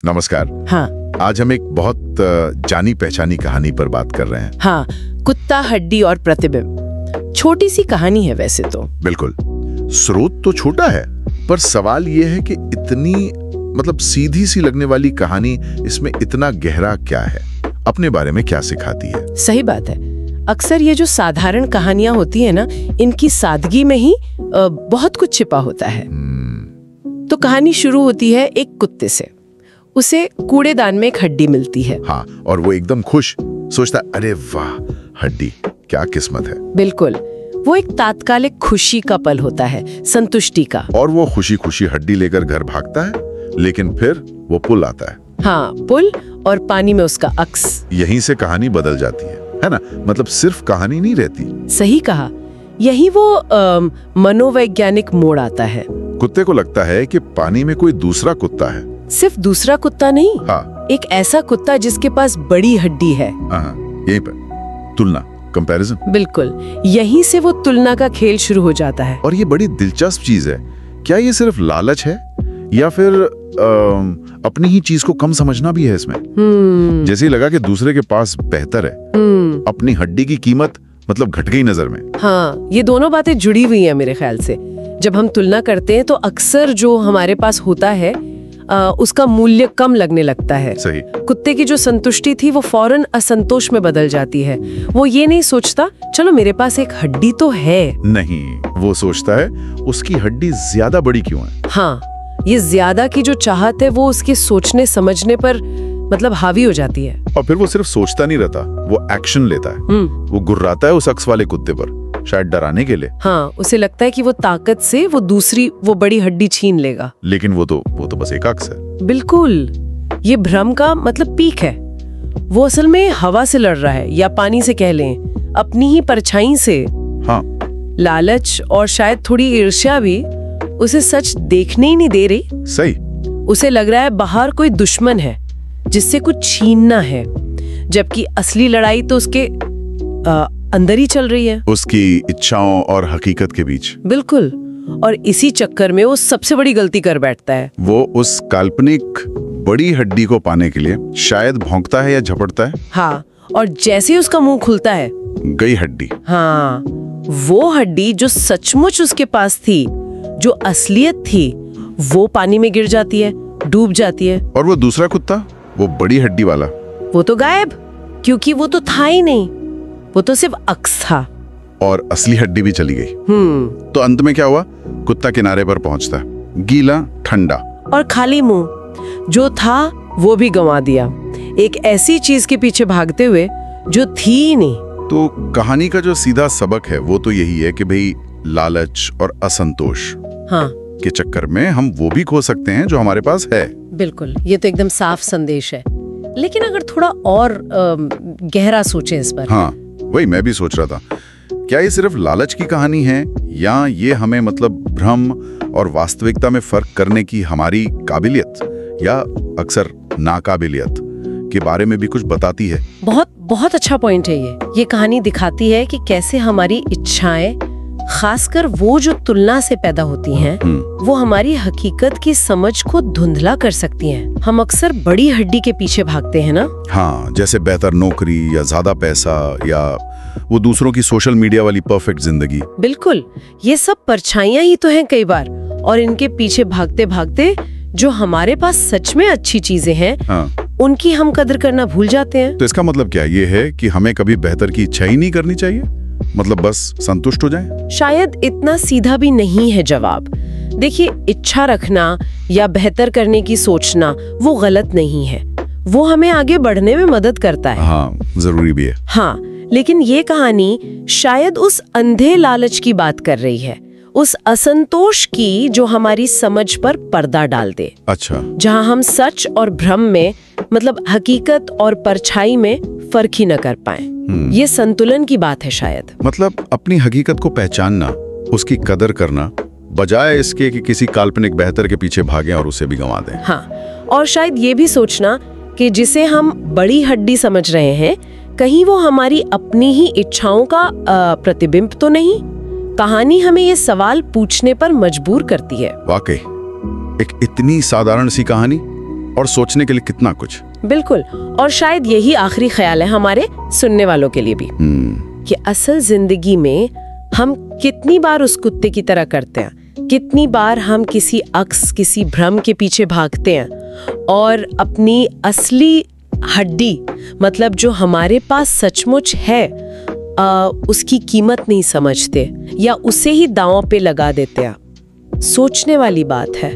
नमस्कार। हाँ आज हम एक बहुत जानी पहचानी कहानी पर बात कर रहे हैं। हाँ, कुत्ता, हड्डी और प्रतिबिंब। छोटी सी कहानी है वैसे तो। बिल्कुल, स्रोत तो छोटा है, पर सवाल ये है कि इतनी सीधी सी लगने वाली कहानी, इसमें इतना गहरा क्या है, अपने बारे में क्या सिखाती है। सही बात है। अक्सर ये जो साधारण कहानियां होती है ना, इनकी सादगी में ही बहुत कुछ छिपा होता है। तो कहानी शुरू होती है एक कुत्ते से। उसे कूड़ेदान में एक हड्डी मिलती है। हाँ, और वो एकदम खुश, सोचता अरे वाह, हड्डी, क्या किस्मत है। बिल्कुल, वो एक तात्कालिक खुशी का पल होता है, संतुष्टि का। और वो खुशी खुशी हड्डी लेकर घर भागता है, लेकिन फिर वो पुल आता है। हाँ, पुल और पानी में उसका अक्स। यहीं से कहानी बदल जाती है ना। सिर्फ कहानी नहीं रहती। सही कहा, यही वो मनोवैज्ञानिक मोड़ आता है। कुत्ते को लगता है कि पानी में कोई दूसरा कुत्ता है। सिर्फ दूसरा कुत्ता नहीं, हाँ, एक ऐसा कुत्ता जिसके पास बड़ी हड्डी है। यहीं पर तुलना, कंपैरिजन। बिल्कुल, यहीं से वो तुलना का खेल शुरू हो जाता है। और ये बड़ी दिलचस्प चीज है। क्या ये सिर्फ लालच है या फिर अपनी ही चीज को कम समझना भी है इसमें? जैसे ही लगा कि दूसरे के पास बेहतर है, अपनी हड्डी की कीमत घट गई नजर में। हाँ, ये दोनों बातें जुड़ी हुई हैं मेरे ख्याल से। जब हम तुलना करते हैं तो अक्सर जो हमारे पास होता है उसका मूल्य कम लगने लगता है। सही। कुत्ते की जो संतुष्टि थी वो फौरन असंतोष में बदल जाती है। वो ये नहीं सोचता चलो मेरे पास एक हड्डी तो है। नहीं, वो सोचता है उसकी हड्डी ज्यादा बड़ी क्यों है। हाँ, ये ज्यादा की जो चाहत है वो उसके सोचने समझने पर हावी हो जाती है। और फिर वो सिर्फ सोचता नहीं रहता, वो एक्शन लेता है। वो गुर्राता है उस अक्स वाले कुत्ते पर, शायद डराने के लिए। हाँ, उसे लगता है कि वो ताकत से वो बड़ी हड्डी छीन लेगा। लेकिन वो तो बस एक अक्स है। बिल्कुल, ये भ्रम का पीक है। वो असल में हवा से लड़ रहा है, या पानी से कह लें, अपनी ही परछाई से। हाँ। लालच और शायद थोड़ी ईर्ष्या भी उसे सच देखने ही नहीं दे रही। सही। उसे लग रहा है बाहर कोई दुश्मन है जिससे कुछ छीनना है, जबकि असली लड़ाई तो उसके अंदर ही चल रही है, उसकी इच्छाओं और हकीकत के बीच। बिल्कुल, और इसी चक्कर में वो सबसे बड़ी गलती कर बैठता है। वो उस काल्पनिक बड़ी हड्डी को पाने के लिए शायद भौंकता है या झपटता है। हाँ, और जैसे ही उसका मुंह खुलता है, गई हड्डी। हाँ, वो हड्डी जो सचमुच उसके पास थी, जो असलियत थी, वो पानी में गिर जाती है, डूब जाती है। और वो दूसरा कुत्ता, वो बड़ी हड्डी वाला, वो तो गायब, क्योंकि वो तो था ही नहीं, वो तो सिर्फ अक्स था। और असली हड्डी भी चली गई। तो अंत में क्या हुआ? कुत्ता किनारे पर पहुंचता, गीला, ठंडा और खाली मुंह। जो था वो भी गंवा दिया, एक ऐसी चीज के पीछे भागते हुए जो थी ही नहीं। तो कहानी का जो सीधा सबक है वो तो यही है कि भाई, लालच और असंतोष के चक्कर में हम वो भी खो सकते हैं जो हमारे पास है। बिल्कुल, ये तो एकदम साफ संदेश है। लेकिन अगर थोड़ा और गहरा सोचें इस पर। हाँ, वही मैं भी सोच रहा था, क्या ये सिर्फ लालच की कहानी है, या ये हमें भ्रम और वास्तविकता में फर्क करने की हमारी काबिलियत या अक्सर नाकाबिलियत के बारे में भी कुछ बताती है? बहुत बहुत अच्छा पॉइंट है ये कहानी दिखाती है कि कैसे हमारी इच्छाएं, खासकर वो जो तुलना से पैदा होती हैं, वो हमारी हकीकत की समझ को धुंधला कर सकती हैं। हम अक्सर बड़ी हड्डी के पीछे भागते हैं ना। हाँ, जैसे बेहतर नौकरी या ज्यादा पैसा, या वो दूसरों की सोशल मीडिया वाली परफेक्ट जिंदगी। बिल्कुल, ये सब परछाइयां ही तो हैं कई बार, और इनके पीछे भागते भागते जो हमारे पास सच में अच्छी चीजें हैं, उनकी हम कदर करना भूल जाते हैं। तो इसका मतलब क्या ये है कि हमें कभी बेहतर की इच्छा ही नहीं करनी चाहिए, बस संतुष्ट हो जाएं? शायद इतना सीधा भी नहीं है जवाब। देखिए, इच्छा रखना या बेहतर करने की सोचना वो गलत नहीं है, वो हमें आगे बढ़ने में मदद करता है। हाँ, जरूरी भी है। हाँ, लेकिन ये कहानी शायद उस अंधे लालच की बात कर रही है, उस असंतोष की जो हमारी समझ पर पर्दा डाल दे। अच्छा। जहाँ हम सच और भ्रम में, हकीकत और परछाई में फर्क ही न कर पाए। ये संतुलन की बात है शायद। अपनी हकीकत को पहचानना, उसकी कदर करना, बजाय इसके कि किसी काल्पनिक बेहतर के पीछे भागें और उसे भी गंवा दें। हाँ, और शायद ये भी सोचना कि जिसे हम बड़ी हड्डी समझ रहे हैं, कहीं वो हमारी अपनी ही इच्छाओं का प्रतिबिंब तो नहीं। कहानी हमें ये सवाल पूछने पर मजबूर करती है। वाकई, एक इतनी साधारण सी कहानी और सोचने के लिए कितना कुछ। बिल्कुल, और शायद यही आखिरी ख्याल है हमारे सुनने वालों के लिए भी, कि असल जिंदगी में हम कितनी बार उस कुत्ते की तरह करते हैं, कितनी बार हम किसी अक्स, किसी भ्रम के पीछे भागते हैं और अपनी असली हड्डी, मतलब जो हमारे पास सचमुच है, उसकी कीमत नहीं समझते या उसे ही दांव पे लगा देते हैं। सोचने वाली बात है।